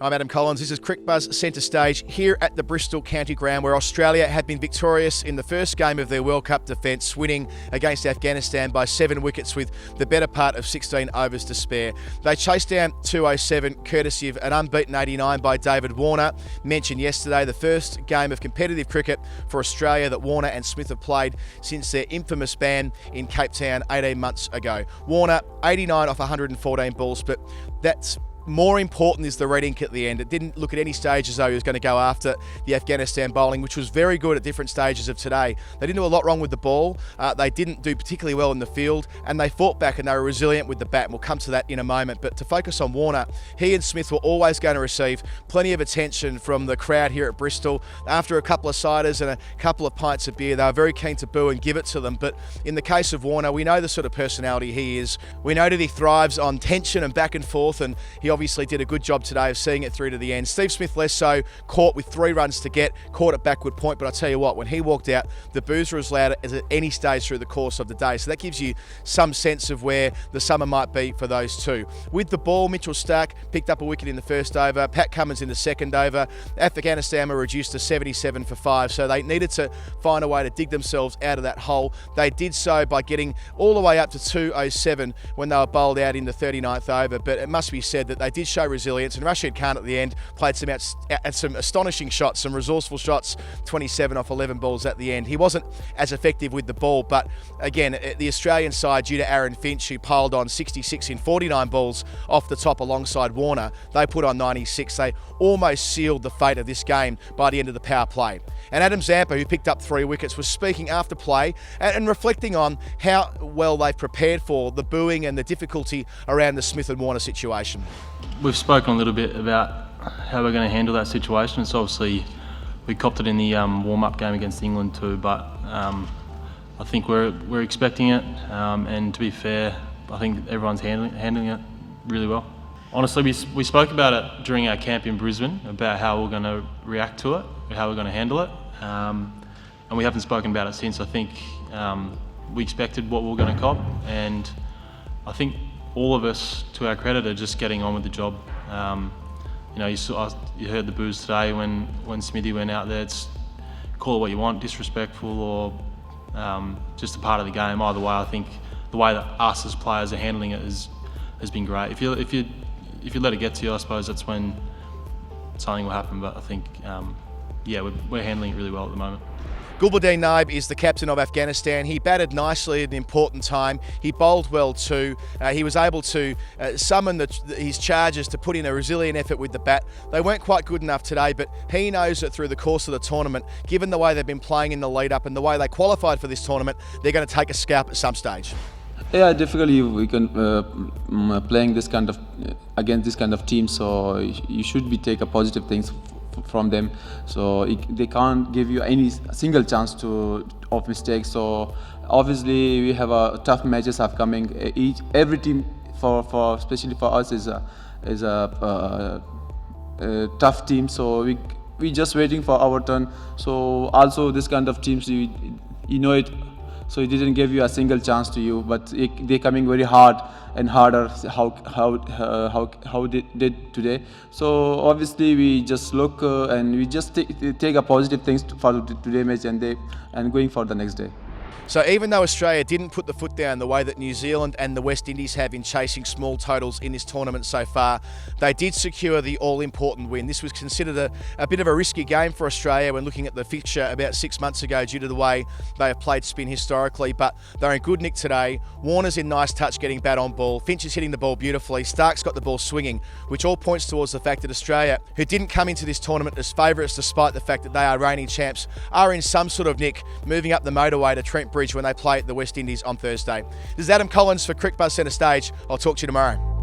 I'm Adam Collins. This is CricBuzz Centre Stage here at the Bristol County Ground, where Australia had been victorious in the first game of their World Cup defence, winning against Afghanistan by 7 wickets with the better part of 16 overs to spare. They chased down 207 courtesy of an unbeaten 89 by David Warner. Mentioned yesterday, the first game of competitive cricket for Australia that Warner and Smith have played since their infamous ban in Cape Town 18 months ago. Warner, 89 off 114 balls, but that's more important is the red ink at the end. It didn't look at any stage as though he was going to go after the Afghanistan bowling, which was very good at different stages of today. They didn't do a lot wrong with the ball. They didn't do particularly well in the field, and they fought back and they were resilient with the bat. And we'll come to that in a moment. But to focus on Warner, he and Smith were always going to receive plenty of attention from the crowd here at Bristol. After a couple of ciders and a couple of pints of beer, they were very keen to boo and give it to them. But in the case of Warner, we know the sort of personality he is. We know that he thrives on tension and back and forth, and he obviously did a good job today of seeing it through to the end. Steve Smith less so, caught with 3 runs to get, caught at backward point, but I tell you what, when he walked out, the boos were as loud as at any stage through the course of the day. So that gives you some sense of where the summer might be for those two. With the ball, Mitchell Starc picked up a wicket in the first over, Pat Cummins in the second over. Afghanistan were reduced to 77 for 5, so they needed to find a way to dig themselves out of that hole. They did so by getting all the way up to 207 when they were bowled out in the 39th over, but it must be said that they did show resilience, and Rashid Khan at the end played some astonishing shots, some resourceful shots, 27 off 11 balls at the end. He wasn't as effective with the ball, but again, the Australian side, due to Aaron Finch, who piled on 66 in 49 balls off the top alongside Warner, they put on 96. They almost sealed the fate of this game by the end of the power play. And Adam Zampa, who picked up 3 wickets, was speaking after play and reflecting on how well they've prepared for the booing and the difficulty around the Smith and Warner situation. We've spoken a little bit about how we're going to handle that situation. It's obviously, we copped it in the warm-up game against England too, but I think we're expecting it, and to be fair, I think everyone's handling it really well. Honestly, we spoke about it during our camp in Brisbane, about how we're going to react to it, how we're going to handle it, and we haven't spoken about it since. I think we expected what we were going to cop, and I think all of us, to our credit, are just getting on with the job. You heard the boos today when Smithy went out there. It's call it what you want, disrespectful or just a part of the game. Either way, I think the way that us as players are handling it has been great. If you let it get to you, I suppose that's when something will happen. But I think, we're handling it really well at the moment. Gulbadin Naib is the captain of Afghanistan. He batted nicely at an important time. He bowled well too. He was able to summon his charges to put in a resilient effort with the bat. They weren't quite good enough today, but he knows that through the course of the tournament, given the way they've been playing in the lead-up and the way they qualified for this tournament, they're going to take a scalp at some stage. Yeah, definitely we can playing this kind of against this kind of team. So you should be take a positive things from them. So they can't give you any single chance of mistakes. So obviously we have a tough matches upcoming. Every team for especially for us is a tough team. So we just waiting for our turn. So also this kind of teams you know it. So it didn't give you a single chance to you, but they're coming very hard and harder. How they did today. So obviously we just look and we just take a positive things for today match and going for the next day. So even though Australia didn't put the foot down the way that New Zealand and the West Indies have in chasing small totals in this tournament so far, they did secure the all-important win. This was considered a bit of a risky game for Australia when looking at the fixture about 6 months ago due to the way they have played spin historically, but they're in good nick today. Warner's in nice touch getting bat on ball. Finch is hitting the ball beautifully. Stark's got the ball swinging, which all points towards the fact that Australia, who didn't come into this tournament as favourites despite the fact that they are reigning champs, are in some sort of nick moving up the motorway to Trent Bridge when they play at the West Indies on Thursday. This is Adam Collins for CricBuzz Centre Stage. I'll talk to you tomorrow.